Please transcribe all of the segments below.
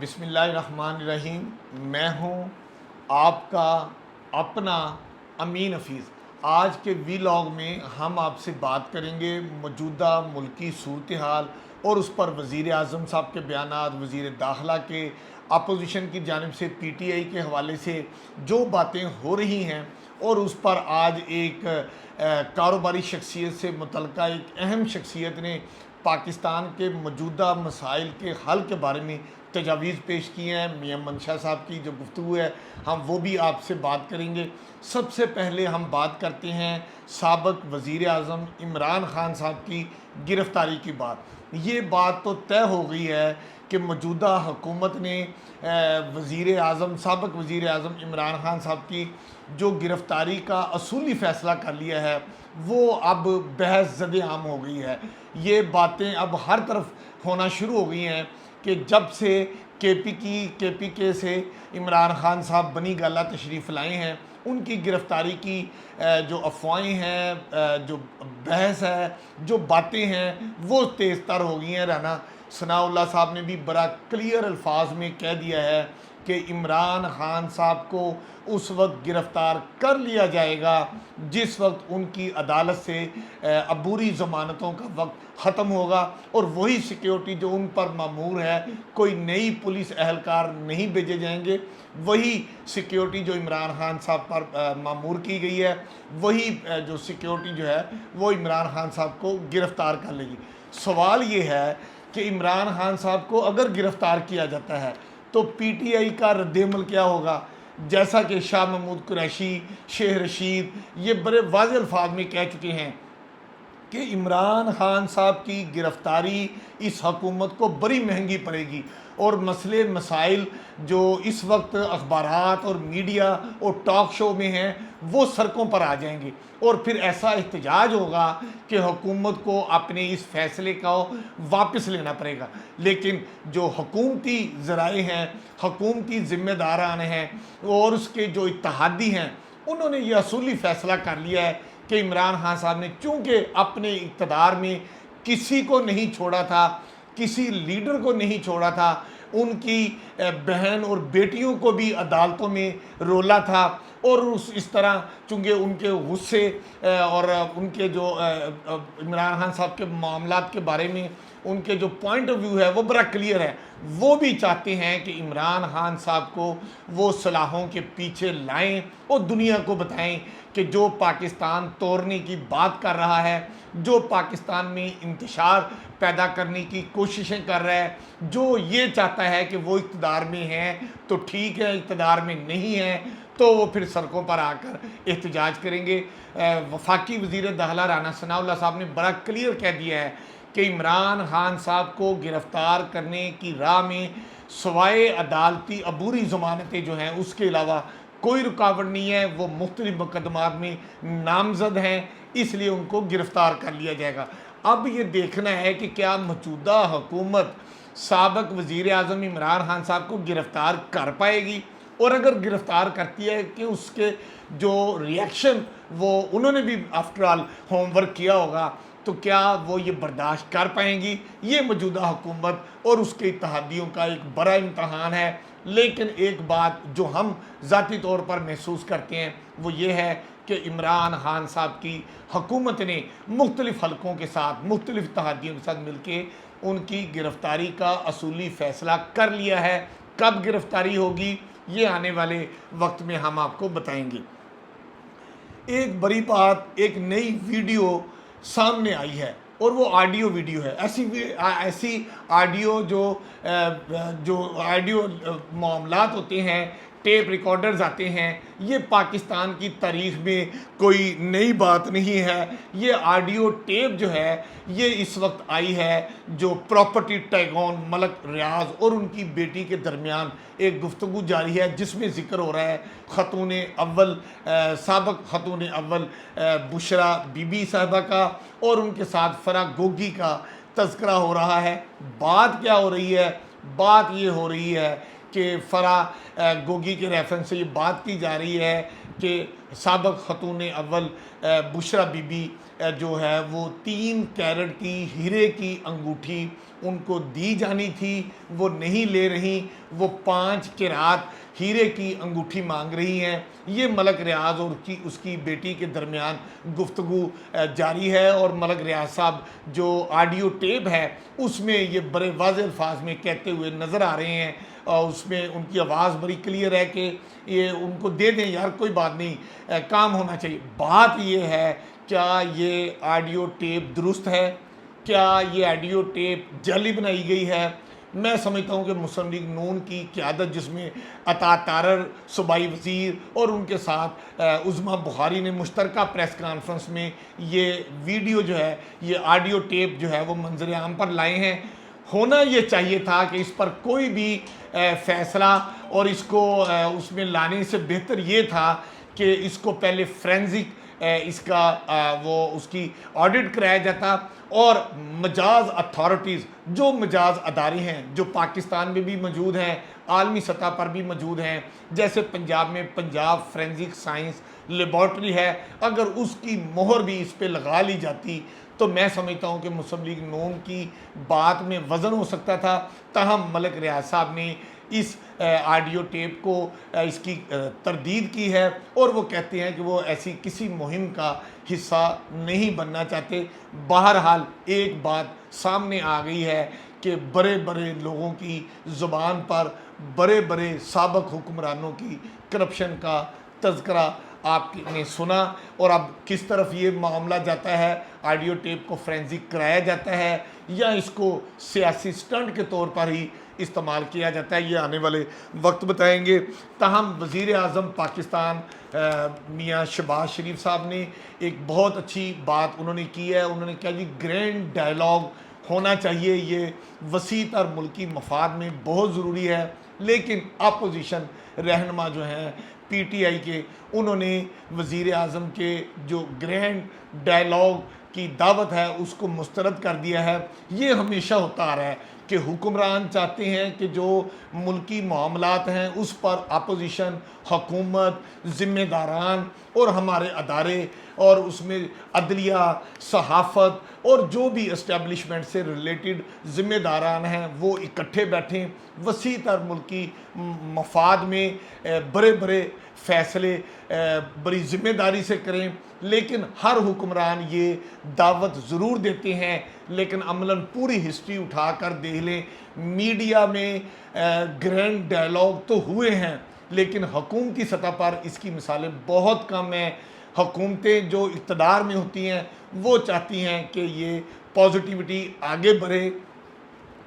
بسم اللہ الرحمن الرحیم۔ میں ہوں آپ کا اپنا امین حفیظ۔ آج کے ویلاگ میں ہم آپ سے بات کریں گے موجودہ ملکی صورتحال اور اس پر وزیر اعظم صاحب کے بیانات، وزیر داخلہ کے، اپوزیشن کی جانب سے پی ٹی آئی کے حوالے سے جو باتیں ہو رہی ہیں، اور اس پر آج ایک کاروباری شخصیت سے متعلقہ ایک اہم شخصیت نے پاکستان کے موجودہ مسائل کے حل کے بارے میں تجاویز پیش کی ہیں۔ میاں منشا صاحب کی جو گفتگو ہے ہم وہ بھی آپ سے بات کریں گے۔ سب سے پہلے ہم بات کرتے ہیں سابق وزیر اعظم عمران خان صاحب کی گرفتاری کی بات۔ یہ بات تو طے ہو گئی ہے کہ موجودہ حکومت نے سابق وزیر اعظم عمران خان صاحب کی جو گرفتاری کا اصولی فیصلہ کر لیا ہے وہ اب بحث زد عام ہو گئی ہے۔ یہ باتیں اب ہر طرف ہونا شروع ہو گئی ہیں کہ جب سے کے پی کے سے عمران خان صاحب بنی گالہ تشریف لائے ہیں، ان کی گرفتاری کی جو افواہیں ہیں، جو بحث ہے، جو باتیں ہیں وہ تیز تر ہو گئی ہیں۔ رانا ثناء اللہ صاحب نے بھی بڑا کلیئر الفاظ میں کہہ دیا ہے کہ عمران خان صاحب کو اس وقت گرفتار کر لیا جائے گا جس وقت ان کی عدالت سے عبوری ضمانتوں کا وقت ختم ہوگا، اور وہی سیکیورٹی جو ان پر مامور ہے، کوئی نئی پولیس اہلکار نہیں بھیجے جائیں گے، وہی سیکیورٹی جو عمران خان صاحب پر مامور کی گئی ہے، وہی جو سیکیورٹی جو ہے وہ عمران خان صاحب کو گرفتار کر لے گی۔ سوال یہ ہے کہ عمران خان صاحب کو اگر گرفتار کیا جاتا ہے تو پی ٹی آئی کا رد عمل کیا ہوگا؟ جیسا کہ شاہ محمود قریشی، شیخ رشید یہ بڑے واضح الفاظ میں کہہ چکے ہیں کہ عمران خان صاحب کی گرفتاری اس حکومت کو بڑی مہنگی پڑے گی، اور مسائل جو اس وقت اخبارات اور میڈیا اور ٹاک شو میں ہیں وہ سڑکوں پر آ جائیں گے، اور پھر ایسا احتجاج ہوگا کہ حکومت کو اپنے اس فیصلے کو واپس لینا پڑے گا۔ لیکن جو حکومتی ذرائع ہیں، حکومتی ذمہ داران ہیں اور اس کے جو اتحادی ہیں، انہوں نے یہ اصولی فیصلہ کر لیا ہے کہ عمران خان صاحب نے چونکہ اپنے اقتدار میں کسی کو نہیں چھوڑا تھا، کسی لیڈر کو نہیں چھوڑا تھا، ان کی بہن اور بیٹیوں کو بھی عدالتوں میں رولا تھا، اور اس طرح چونکہ ان کے غصے اور ان کے جو عمران خان صاحب کے معاملات کے بارے میں ان کے جو پوائنٹ آف ویو ہے وہ بڑا کلیئر ہے، وہ بھی چاہتے ہیں کہ عمران خان صاحب کو وہ سلاخوں کے پیچھے لائیں اور دنیا کو بتائیں کہ جو پاکستان توڑنے کی بات کر رہا ہے، جو پاکستان میں انتشار پیدا کرنے کی کوششیں کر رہا ہے، جو یہ چاہتا ہے کہ وہ اقتدار میں ہے تو ٹھیک ہے، اقتدار میں نہیں ہے تو وہ پھر سڑکوں پر آ کر احتجاج کریں گے۔ وفاقی وزیر داخلہ رانا ثناء اللہ صاحب نے بڑا کلیئر کہہ دیا ہے کہ عمران خان صاحب کو گرفتار کرنے کی راہ میں سوائے عدالتی عبوری ضمانتیں جو ہیں اس کے علاوہ کوئی رکاوٹ نہیں ہے، وہ مختلف مقدمات میں نامزد ہیں، اس لیے ان کو گرفتار کر لیا جائے گا۔ اب یہ دیکھنا ہے کہ کیا موجودہ حکومت سابق وزیر اعظم عمران خان صاحب کو گرفتار کر پائے گی، اور اگر گرفتار کرتی ہے کہ اس کے جو ریئیکشن وہ انہوں نے بھی آفٹر آل ہوم ورک کیا ہوگا تو کیا وہ یہ برداشت کر پائیں گی؟ یہ موجودہ حکومت اور اس کے اتحادیوں کا ایک بڑا امتحان ہے۔ لیکن ایک بات جو ہم ذاتی طور پر محسوس کرتے ہیں وہ یہ ہے کہ عمران خان صاحب کی حکومت نے مختلف حلقوں کے ساتھ، مختلف اتحادیوں کے ساتھ مل کے ان کی گرفتاری کا اصولی فیصلہ کر لیا ہے۔ کب گرفتاری ہوگی یہ آنے والے وقت میں ہم آپ کو بتائیں گے۔ ایک بڑی بات، ایک نئی ویڈیو سامنے آئی ہے اور وہ آڈیو ویڈیو ہے۔ ایسی آڈیو جو آڈیو معاملات ہوتے ہیں، ٹیپ ریکارڈرز آتے ہیں، یہ پاکستان کی تاریخ میں کوئی نئی بات نہیں ہے۔ یہ آڈیو ٹیپ جو ہے یہ اس وقت آئی ہے جو پراپرٹی ٹائکون ملک ریاض اور ان کی بیٹی کے درمیان ایک گفتگو جاری ہے، جس میں ذکر ہو رہا ہے سابق خاتون اول بشرا بی بی صاحبہ کا، اور ان کے ساتھ فرح گوگی کا تذکرہ ہو رہا ہے۔ بات کیا ہو رہی ہے؟ بات یہ ہو رہی ہے کہ فرح گوگی کے ریفرنس سے یہ بات کی جا رہی ہے کہ سابق خاتون اول بشرا بی بی جو ہے وہ 3 کیرٹ کی ہیرے کی انگوٹھی ان کو دی جانی تھی وہ نہیں لے رہی، وہ 5 قرات ہیرے کی انگوٹھی مانگ رہی ہیں۔ یہ ملک ریاض اور اس کی بیٹی کے درمیان گفتگو جاری ہے، اور ملک ریاض صاحب جو آڈیو ٹیپ ہے اس میں یہ بڑے واضح الفاظ میں کہتے ہوئے نظر آ رہے ہیں، اور اس میں ان کی آواز بڑی کلیئر ہے کہ یہ ان کو دے دیں یار، کوئی بات نہیں، کام ہونا چاہیے۔ بات یہ ہے کیا یہ آڈیو ٹیپ درست ہے؟ کیا یہ آڈیو ٹیپ جعلی بنائی گئی ہے؟ میں سمجھتا ہوں کہ مسلم لیگ نون کی قیادت، جس میں عطا تارڑ صوبائی وزیر اور ان کے ساتھ عظمیٰ بخاری نے مشترکہ پریس کانفرنس میں یہ ویڈیو جو ہے، یہ آڈیو ٹیپ جو ہے وہ منظر عام پر لائے ہیں۔ ہونا یہ چاہیے تھا کہ اس پر کوئی بھی فیصلہ اور اس کو اس میں لانے سے بہتر یہ تھا کہ اس کو پہلے فرینزک اس کا اس کی آڈٹ کرایا جاتا، اور مجاز اتھارٹیز، جو مجاز ادارے ہیں جو پاکستان میں بھی موجود ہیں، عالمی سطح پر بھی موجود ہیں، جیسے پنجاب میں پنجاب فورینزک سائنس لیبارٹری ہے، اگر اس کی مہر بھی اس پہ لگا لی جاتی تو میں سمجھتا ہوں کہ مسلم لیگ نون کی بات میں وزن ہو سکتا تھا۔ تاہم ملک ریاض صاحب نے اس آڈیو ٹیپ کو اس کی تردید کی ہے، اور وہ کہتے ہیں کہ وہ ایسی کسی مہم کا حصہ نہیں بننا چاہتے۔ بہرحال ایک بات سامنے آ گئی ہے کہ بڑے بڑے لوگوں کی زبان پر بڑے بڑے سابق حکمرانوں کی کرپشن کا تذکرہ آپ نے سنا، اور اب کس طرف یہ معاملہ جاتا ہے، آڈیو ٹیپ کو فرینزک کرایا جاتا ہے یا اس کو سیاسی سٹنٹ کے طور پر ہی استعمال کیا جاتا ہے، یہ آنے والے وقت بتائیں گے۔ تاہم وزیر اعظم پاکستان میاں شہباز شریف صاحب نے ایک بہت اچھی بات انہوں نے کی ہے، انہوں نے کہا جی گرینڈ ڈائلاگ ہونا چاہیے، یہ وسیع تر ملکی مفاد میں بہت ضروری ہے، لیکن اپوزیشن رہنما جو ہیں پی ٹی آئی کے، انہوں نے وزیر اعظم کے جو گرینڈ ڈائلاگ کی دعوت ہے اس کو مسترد کر دیا ہے۔ یہ ہمیشہ ہوتا آ رہا ہے کہ حکمران چاہتے ہیں کہ جو ملکی معاملات ہیں اس پر اپوزیشن، حکومت، ذمہ داران اور ہمارے ادارے اور اس میں عدلیہ، صحافت اور جو بھی اسٹیبلشمنٹ سے ریلیٹڈ ذمہ داران ہیں وہ اکٹھے بیٹھیں، وسیع تر ملکی مفاد میں بڑے بڑے فیصلے بڑی ذمہ داری سے کریں۔ لیکن ہر حکمران یہ دعوت ضرور دیتے ہیں، لیکن عملاً پوری ہسٹری اٹھا کر دیکھ لیں، میڈیا میں گرینڈ ڈائلاگ تو ہوئے ہیں لیکن حکومتی سطح پر اس کی مثالیں بہت کم ہیں۔ حکومتیں جو اقتدار میں ہوتی ہیں وہ چاہتی ہیں کہ یہ پازیٹیوٹی آگے بڑھے،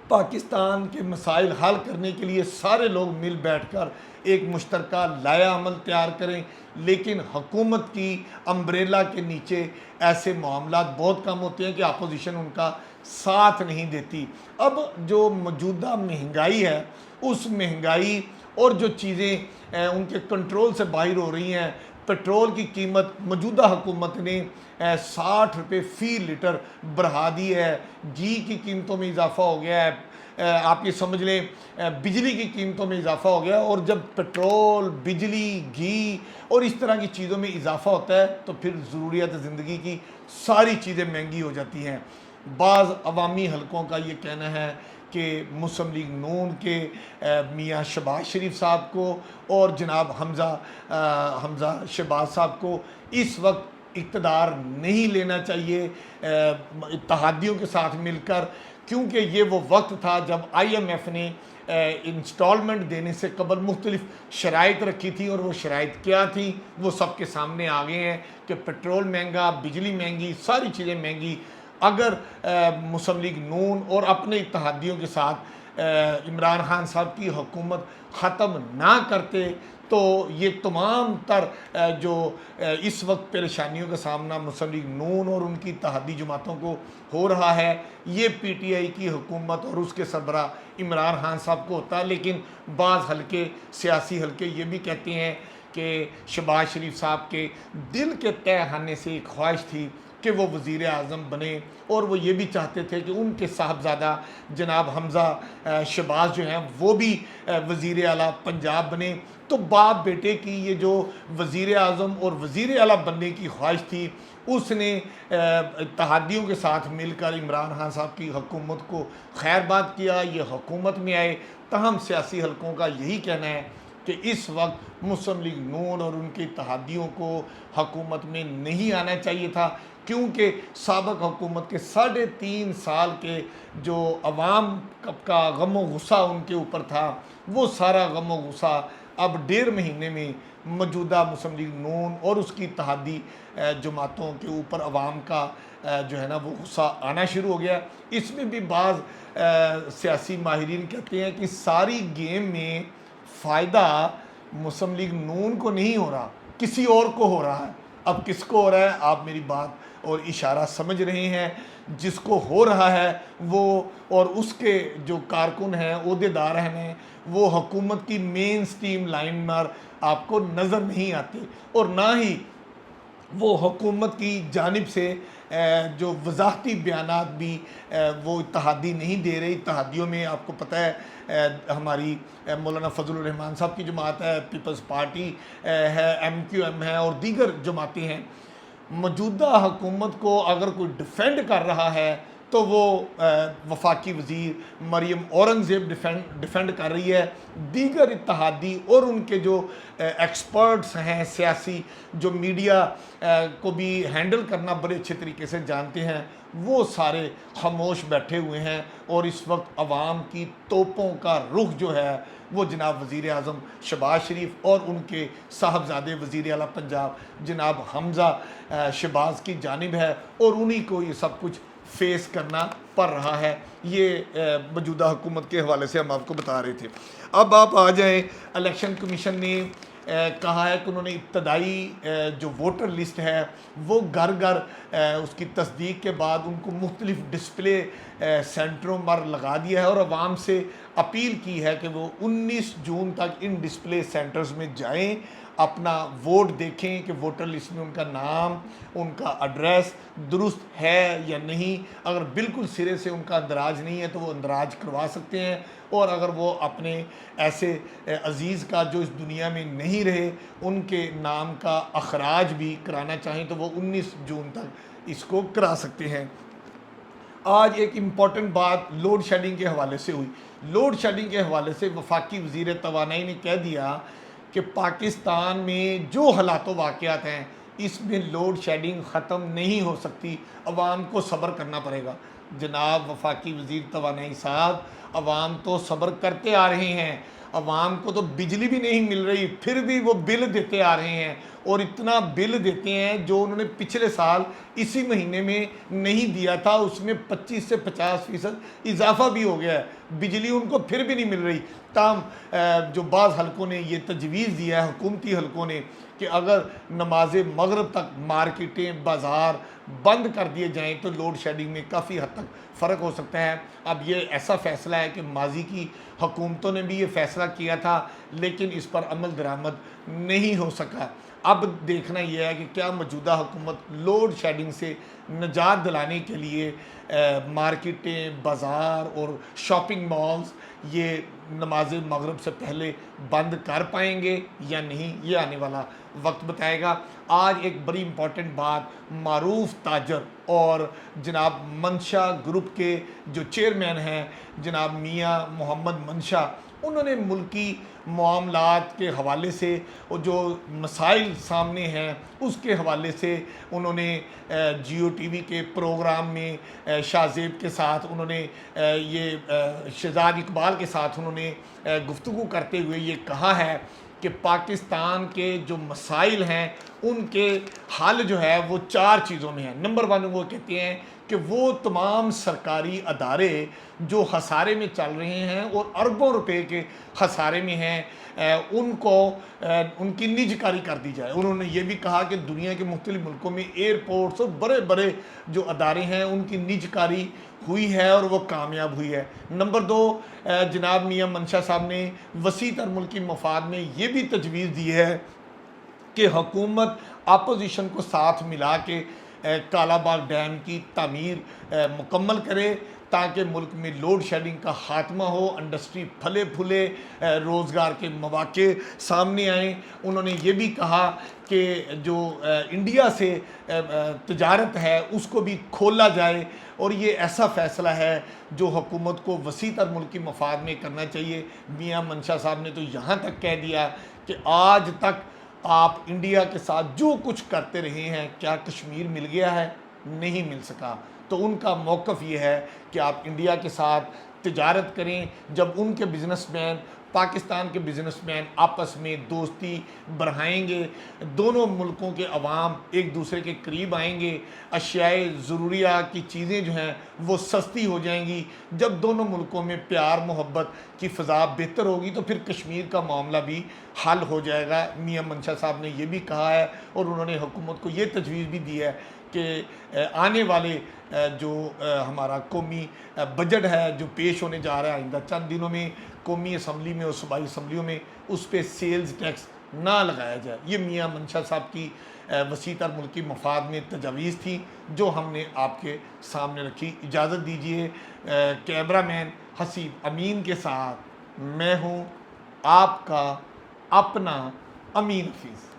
پاکستان کے مسائل حل کرنے کے لیے سارے لوگ مل بیٹھ کر ایک مشترکہ لائحہ عمل تیار کریں، لیکن حکومت کی امبریلا کے نیچے ایسے معاملات بہت کم ہوتے ہیں کہ اپوزیشن ان کا ساتھ نہیں دیتی۔ اب جو موجودہ مہنگائی ہے، اس مہنگائی اور جو چیزیں ان کے کنٹرول سے باہر ہو رہی ہیں، پیٹرول کی قیمت موجودہ حکومت نے 60 روپے فی لیٹر بڑھا دی ہے، گھی کی قیمتوں میں اضافہ ہو گیا ہے، آپ یہ سمجھ لیں بجلی کی قیمتوں میں اضافہ ہو گیا، اور جب پیٹرول، بجلی، گھی اور اس طرح کی چیزوں میں اضافہ ہوتا ہے تو پھر ضروریات زندگی کی ساری چیزیں مہنگی ہو جاتی ہیں۔ بعض عوامی حلقوں کا یہ کہنا ہے کہ مسلم لیگ نون کے میاں شہباز شریف صاحب کو اور جناب حمزہ شہباز صاحب کو اس وقت اقتدار نہیں لینا چاہیے اتحادیوں کے ساتھ مل کر، کیونکہ یہ وہ وقت تھا جب آئی ایم ایف نے انسٹالمنٹ دینے سے قبل مختلف شرائط رکھی تھی، اور وہ شرائط کیا تھیں وہ سب کے سامنے آ گئے ہیں کہ پیٹرول مہنگا، بجلی مہنگی، ساری چیزیں مہنگی۔ اگر مسلم لیگ نون اور اپنے اتحادیوں کے ساتھ عمران خان صاحب کی حکومت ختم نہ کرتے تو یہ تمام تر جو اس وقت پریشانیوں کا سامنا مسلم لیگ نون اور ان کی اتحادی جماعتوں کو ہو رہا ہے، یہ پی ٹی آئی کی حکومت اور اس کے سربراہ عمران خان صاحب کو ہوتا ہے۔ لیکن بعض حلقے، سیاسی حلقے یہ بھی کہتے ہیں کہ شہباز شریف صاحب کے دل کے تہہ خانے سے ایک خواہش تھی کہ وہ وزیر اعظم بنے، اور وہ یہ بھی چاہتے تھے کہ ان کے صاحبزادہ جناب حمزہ شہباز جو ہیں وہ بھی وزیر اعلیٰ پنجاب بنے۔ تو باپ بیٹے کی یہ جو وزیر اعظم اور وزیر اعلیٰ بننے کی خواہش تھی، اس نے اتحادیوں کے ساتھ مل کر عمران خان صاحب کی حکومت کو خیر باد کیا، یہ حکومت میں آئے۔ تاہم سیاسی حلقوں کا یہی کہنا ہے کہ اس وقت مسلم لیگ نون اور ان کے اتحادیوں کو حکومت میں نہیں آنا چاہیے تھا، کیونکہ سابق حکومت کے 3.5 سال کے جو عوام کا غم و غصہ ان کے اوپر تھا، وہ سارا غم و غصہ اب 1.5 مہینے میں موجودہ مسلم لیگ نون اور اس کی اتحادی جماعتوں کے اوپر عوام کا جو ہے نا وہ غصہ آنا شروع ہو گیا۔ اس میں بھی بعض سیاسی ماہرین کہتے ہیں کہ ساری گیم میں فائدہ مسلم لیگ نون کو نہیں ہو رہا، کسی اور کو ہو رہا ہے۔ اب کس کو ہو رہا ہے، آپ میری بات اور اشارہ سمجھ رہے ہیں۔ جس کو ہو رہا ہے وہ اور اس کے جو کارکن ہیں، عہدیدار ہیں، وہ حکومت کی مین سٹریم لائن پر آپ کو نظر نہیں آتے، اور نہ ہی وہ حکومت کی جانب سے جو وضاحتی بیانات بھی وہ اتحادی نہیں دے رہی۔ اتحادیوں میں آپ کو پتہ ہے ہماری مولانا فضل الرحمان صاحب کی جماعت ہے، پیپلز پارٹی ہے، MQM ہے، اور دیگر جماعتیں ہیں۔ موجودہ حکومت کو اگر کوئی ڈیفینڈ کر رہا ہے تو وہ وفاقی وزیر مریم اورنگزیب ڈیفینڈ کر رہی ہے۔ دیگر اتحادی اور ان کے جو ایکسپرٹس ہیں سیاسی، جو میڈیا کو بھی ہینڈل کرنا بڑے اچھے طریقے سے جانتے ہیں، وہ سارے خاموش بیٹھے ہوئے ہیں، اور اس وقت عوام کی توپوں کا رخ جو ہے وہ جناب وزیر اعظم شہباز شریف اور ان کے صاحبزادے وزیر اعلیٰ پنجاب جناب حمزہ شہباز کی جانب ہے، اور انہی کو یہ سب کچھ فیس کرنا پڑ رہا ہے۔ یہ موجودہ حکومت کے حوالے سے ہم آپ کو بتا رہے تھے۔ اب آپ آ جائیں، الیکشن کمیشن نے کہا ہے کہ انہوں نے ابتدائی جو ووٹر لسٹ ہے وہ گھر گھر اس کی تصدیق کے بعد ان کو مختلف ڈسپلے سینٹروں پر لگا دیا ہے، اور عوام سے اپیل کی ہے کہ وہ 19 جون تک ان ڈسپلے سینٹرز میں جائیں، اپنا ووٹ دیکھیں کہ ووٹر لسٹ میں ان کا نام، ان کا ایڈریس درست ہے یا نہیں۔ اگر بالکل سرے سے ان کا اندراج نہیں ہے تو وہ اندراج کروا سکتے ہیں، اور اگر وہ اپنے ایسے عزیز کا جو اس دنیا میں نہیں رہے ان کے نام کا اخراج بھی کرانا چاہیں تو وہ 19 جون تک اس کو کرا سکتے ہیں۔ آج ایک امپورٹنٹ بات لوڈ شیڈنگ کے حوالے سے ہوئی۔ لوڈ شیڈنگ کے حوالے سے وفاقی وزیر توانائی نے کہہ دیا کہ پاکستان میں جو حالات و واقعات ہیں اس میں لوڈ شیڈنگ ختم نہیں ہو سکتی، عوام کو صبر کرنا پڑے گا۔ جناب وفاقی وزیر توانائی صاحب، عوام تو صبر کرتے آ رہے ہیں، عوام کو تو بجلی بھی نہیں مل رہی، پھر بھی وہ بل دیتے آ رہے ہیں، اور اتنا بل دیتے ہیں جو انہوں نے پچھلے سال اسی مہینے میں نہیں دیا تھا، اس میں 25 سے 50% اضافہ بھی ہو گیا ہے، بجلی ان کو پھر بھی نہیں مل رہی۔ تاہم جو بعض حلقوں نے یہ تجویز دیا ہے، حکومتی حلقوں نے، کہ اگر نماز مغرب تک مارکیٹیں بازار بند کر دیے جائیں تو لوڈ شیڈنگ میں کافی حد تک فرق ہو سکتا ہے۔ اب یہ ایسا فیصلہ ہے کہ ماضی کی حکومتوں نے بھی یہ فیصلہ کیا تھا، لیکن اس پر عمل درآمد نہیں ہو سکا۔ اب دیکھنا یہ ہے کہ کیا موجودہ حکومت لوڈ شیڈنگ سے نجات دلانے کے لیے مارکیٹیں، بازار اور شاپنگ مالز یہ نماز مغرب سے پہلے بند کر پائیں گے یا نہیں، یہ آنے والا وقت بتائے گا۔ آج ایک بڑی امپورٹنٹ بات، معروف تاجر اور جناب منشا گروپ کے جو چیئرمین ہیں جناب میاں محمد منشا، انہوں نے ملکی معاملات کے حوالے سے جو مسائل سامنے ہیں اس کے حوالے سے انہوں نے جیو ٹی وی کے پروگرام میں شاہ زیب کے ساتھ انہوں نے یہ شہزاد اقبال کے ساتھ انہوں نے گفتگو کرتے ہوئے یہ کہا ہے کہ پاکستان کے جو مسائل ہیں ان کے حل جو ہے وہ 4 چیزوں میں ہیں۔ نمبر 1 وہ کہتے ہیں کہ وہ تمام سرکاری ادارے جو خسارے میں چل رہے ہیں اور اربوں روپے کے خسارے میں ہیں، ان کو ان کی نجکاری کر دی جائے۔ انہوں نے یہ بھی کہا کہ دنیا کے مختلف ملکوں میں ایئرپورٹس اور بڑے بڑے جو ادارے ہیں ان کی نجکاری ہوئی ہے اور وہ کامیاب ہوئی ہے۔ نمبر 2 جناب میاں منشا صاحب نے وسیع تر ملکی مفاد میں یہ بھی تجویز دی ہے کہ حکومت اپوزیشن کو ساتھ ملا کے کالا باغ ڈیم کی تعمیر مکمل کرے تاکہ ملک میں لوڈ شیڈنگ کا خاتمہ ہو، انڈسٹری پھلے پھولے، روزگار کے مواقع سامنے آئیں۔ انہوں نے یہ بھی کہا کہ جو انڈیا سے تجارت ہے اس کو بھی کھولا جائے، اور یہ ایسا فیصلہ ہے جو حکومت کو وسیع تر ملکی مفاد میں کرنا چاہیے۔ میاں منشا صاحب نے تو یہاں تک کہہ دیا کہ آج تک آپ انڈیا کے ساتھ جو کچھ کرتے رہے ہیں، کیا کشمیر مل گیا ہے؟ نہیں مل سکا۔ تو ان کا موقف یہ ہے کہ آپ انڈیا کے ساتھ تجارت کریں۔ جب ان کے بزنس مین پاکستان کے بزنس مین آپس میں دوستی بڑھائیں گے، دونوں ملکوں کے عوام ایک دوسرے کے قریب آئیں گے، اشیاء ضروریہ کی چیزیں جو ہیں وہ سستی ہو جائیں گی۔ جب دونوں ملکوں میں پیار محبت کی فضا بہتر ہوگی تو پھر کشمیر کا معاملہ بھی حل ہو جائے گا۔ میاں منشا صاحب نے یہ بھی کہا ہے، اور انہوں نے حکومت کو یہ تجویز بھی دی ہے کہ آنے والے جو ہمارا قومی بجٹ ہے جو پیش ہونے جا رہا ہے آئندہ چند دنوں میں قومی اسمبلی میں اور صوبائی اسمبلیوں میں، اس پہ سیلز ٹیکس نہ لگایا جائے۔ یہ میاں منشا صاحب کی وسیع تر ملکی مفاد میں تجاویز تھی جو ہم نے آپ کے سامنے رکھی۔ اجازت دیجیے، کیمرہ مین حسیب امین کے ساتھ میں ہوں آپ کا اپنا امین حفیظ۔